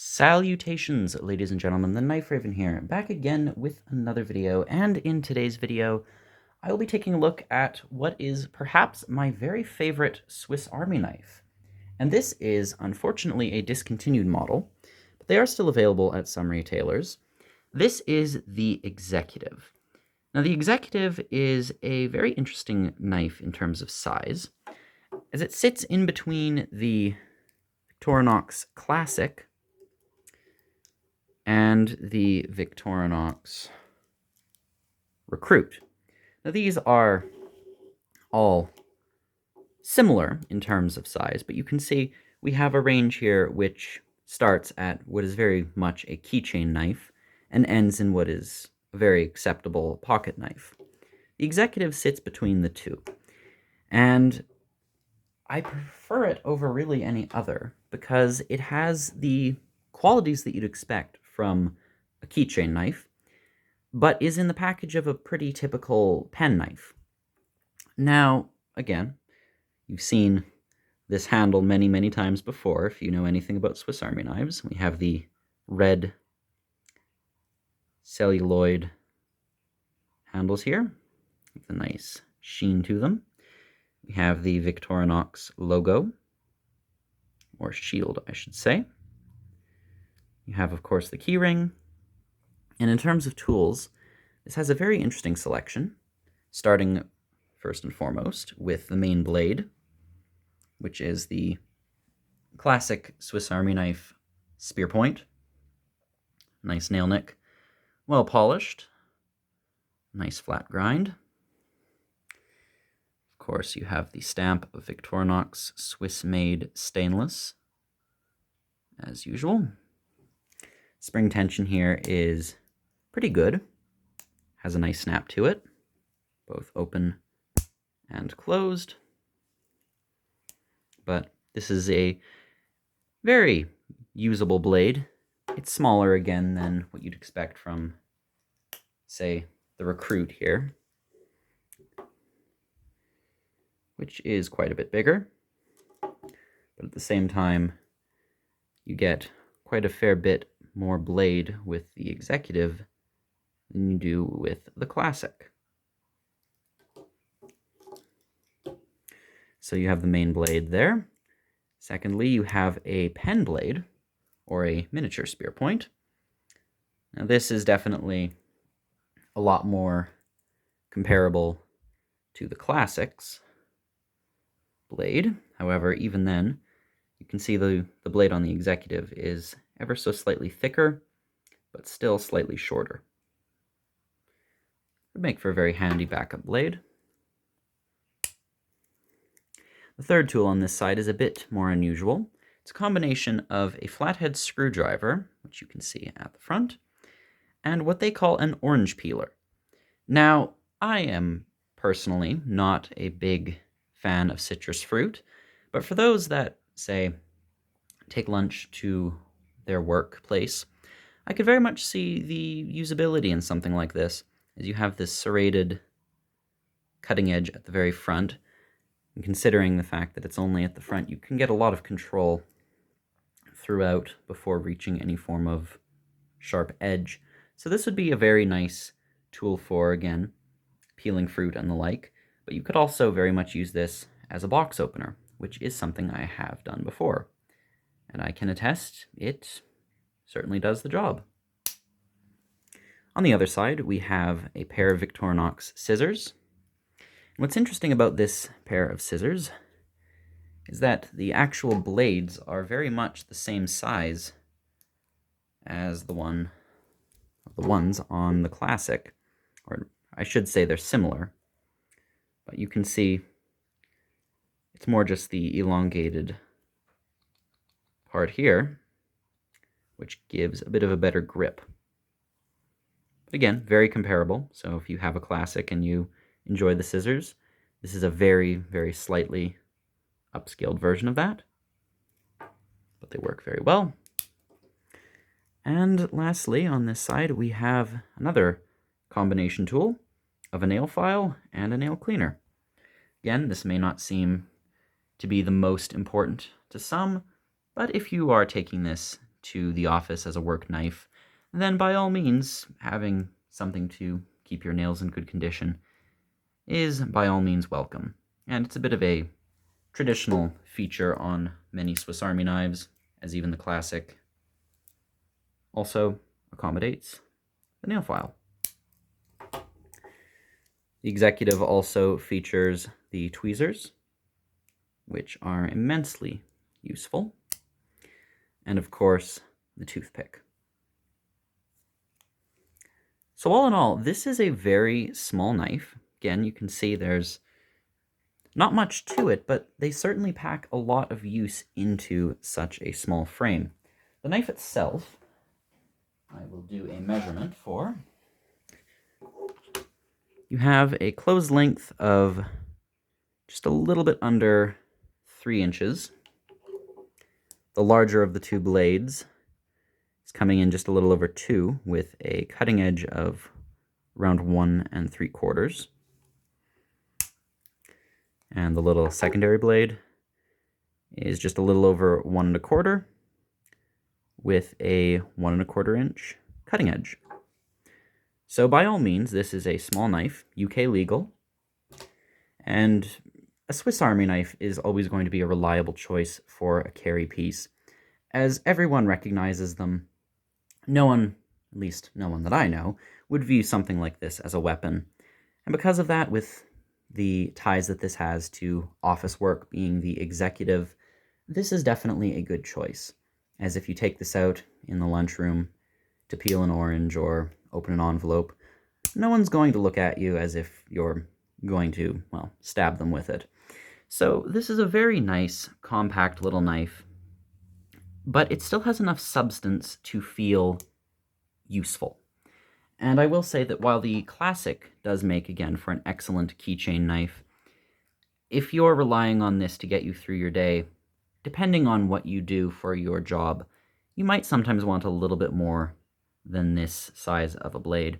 Salutations, ladies and gentlemen, the Knife Raven here, back again with another video, and in today's video, I will be taking a look at what is perhaps my very favorite Swiss Army knife. And this is, unfortunately, a discontinued model, but they are still available at some retailers. This is the Executive. Now, the Executive is a very interesting knife in terms of size, as it sits in between the Victorinox Classic and the Victorinox Recruit. Now these are all similar in terms of size, but you can see we have a range here which starts at what is very much a keychain knife and ends in what is a very acceptable pocket knife. The Executive sits between the two, and I prefer it over really any other because it has the qualities that you'd expect from a keychain knife, but is in the package of a pretty typical pen knife. Now, again, you've seen this handle many, many times before if you know anything about Swiss Army knives. We have the red celluloid handles here with a nice sheen to them. We have the Victorinox logo, or shield, I should say. You have, of course, the keyring. And in terms of tools, this has a very interesting selection, starting first and foremost with the main blade, which is the classic Swiss Army knife Spearpoint. Nice nail nick, well polished, nice flat grind. Of course, you have the stamp of Victorinox Swiss-made stainless, as usual. Spring tension here is pretty good, has a nice snap to it, both open and closed. But this is a very usable blade. It's smaller again than what you'd expect from, say, the Recruit here, which is quite a bit bigger. But at the same time, you get quite a fair bit more blade with the Executive than you do with the Classic. So you have the main blade there. Secondly, you have a pen blade, or a miniature spear point. Now this is definitely a lot more comparable to the Classic's blade. However, even then, you can see the blade on the Executive is ever so slightly thicker, but still slightly shorter. Would make for a very handy backup blade. The third tool on this side is a bit more unusual. It's a combination of a flathead screwdriver, which you can see at the front, and what they call an orange peeler. Now, I am personally not a big fan of citrus fruit, but for those that, say, take lunch to their workplace, I could very much see the usability in something like this, as you have this serrated cutting edge at the very front, and considering the fact that it's only at the front, you can get a lot of control throughout before reaching any form of sharp edge. So this would be a very nice tool for, again, peeling fruit and the like, but you could also very much use this as a box opener, which is something I have done before. And I can attest, it certainly does the job. On the other side, we have a pair of Victorinox scissors. What's interesting about this pair of scissors is that the actual blades are very much the same size as the ones on the Classic, or I should say they're similar, but you can see it's more just the elongated part here, which gives a bit of a better grip. But again, very comparable, so if you have a Classic and you enjoy the scissors, this is a very, very slightly upscaled version of that, but they work very well. And lastly, on this side, we have another combination tool of a nail file and a nail cleaner. Again, this may not seem to be the most important to some, but if you are taking this to the office as a work knife, then by all means, having something to keep your nails in good condition is by all means welcome. And it's a bit of a traditional feature on many Swiss Army knives, as even the classic also accommodates the nail file. The Executive also features the tweezers, which are immensely useful, and of course, the toothpick. So all in all, this is a very small knife. Again, you can see there's not much to it, but they certainly pack a lot of use into such a small frame. The knife itself, I will do a measurement for. You have a closed length of just a little bit under 3 inches. The larger of the two blades is coming in just a little over 2, with a cutting edge of around 1 3/4. And the little secondary blade is just a little over 1 1/4, with a 1 1/4 inch cutting edge. So by all means, this is a small knife, UK legal, and a Swiss Army knife is always going to be a reliable choice for a carry piece, as everyone recognizes them. No one, at least no one that I know, would view something like this as a weapon. And because of that, with the ties that this has to office work being the Executive, this is definitely a good choice, as if you take this out in the lunchroom to peel an orange or open an envelope, no one's going to look at you as if you're going to, well, stab them with it. So this is a very nice, compact little knife, but it still has enough substance to feel useful. And I will say that while the classic does make, again, for an excellent keychain knife, if you're relying on this to get you through your day, depending on what you do for your job, you might sometimes want a little bit more than this size of a blade.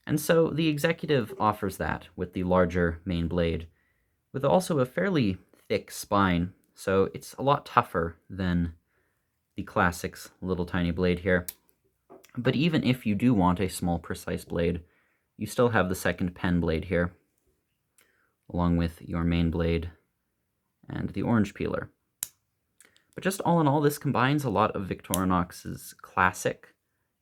And so the Executive offers that with the larger main blade, with also a fairly thick spine, so it's a lot tougher than the classic's little tiny blade here. But even if you do want a small, precise blade, you still have the second pen blade here, along with your main blade and the orange peeler. But just all in all, this combines a lot of Victorinox's classic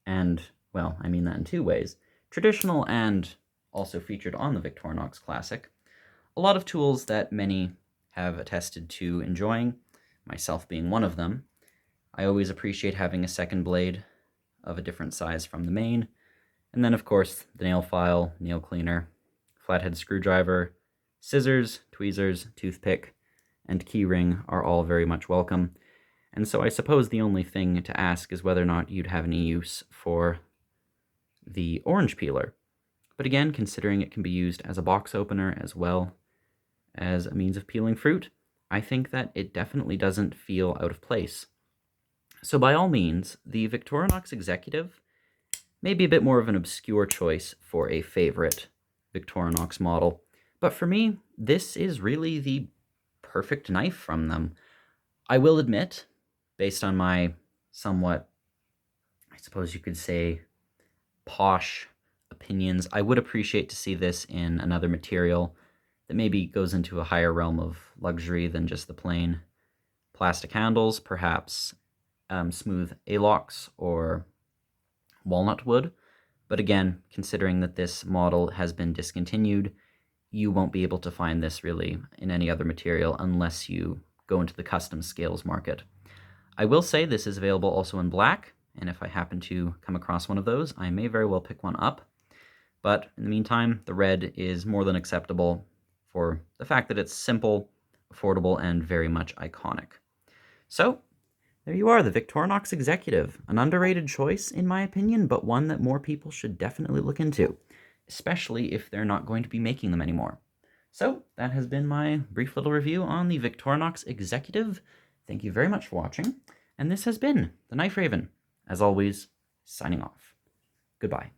and, well, I mean that in 2 ways, traditional and also featured on the Victorinox Classic. A lot of tools that many have attested to enjoying, myself being one of them. I always appreciate having a second blade of a different size from the main. And then, of course, the nail file, nail cleaner, flathead screwdriver, scissors, tweezers, toothpick, and key ring are all very much welcome. And so I suppose the only thing to ask is whether or not you'd have any use for the orange peeler. But again, considering it can be used as a box opener as well as a means of peeling fruit, I think that it definitely doesn't feel out of place. So by all means, the Victorinox Executive may be a bit more of an obscure choice for a favorite Victorinox model, but for me, this is really the perfect knife from them. I will admit, based on my somewhat, I suppose you could say, posh opinions, I would appreciate to see this in another material that maybe goes into a higher realm of luxury than just the plain plastic handles, perhaps smooth alox or walnut wood. But again, considering that this model has been discontinued, you won't be able to find this really in any other material unless you go into the custom scales market. I will say this is available also in black, and if I happen to come across one of those, I may very well pick one up. But in the meantime, the red is more than acceptable for the fact that it's simple, affordable, and very much iconic. So, there you are, the Victorinox Executive. An underrated choice, in my opinion, but one that more people should definitely look into, especially if they're not going to be making them anymore. So, that has been my brief little review on the Victorinox Executive. Thank you very much for watching, and this has been the Knife Raven, as always, signing off. Goodbye.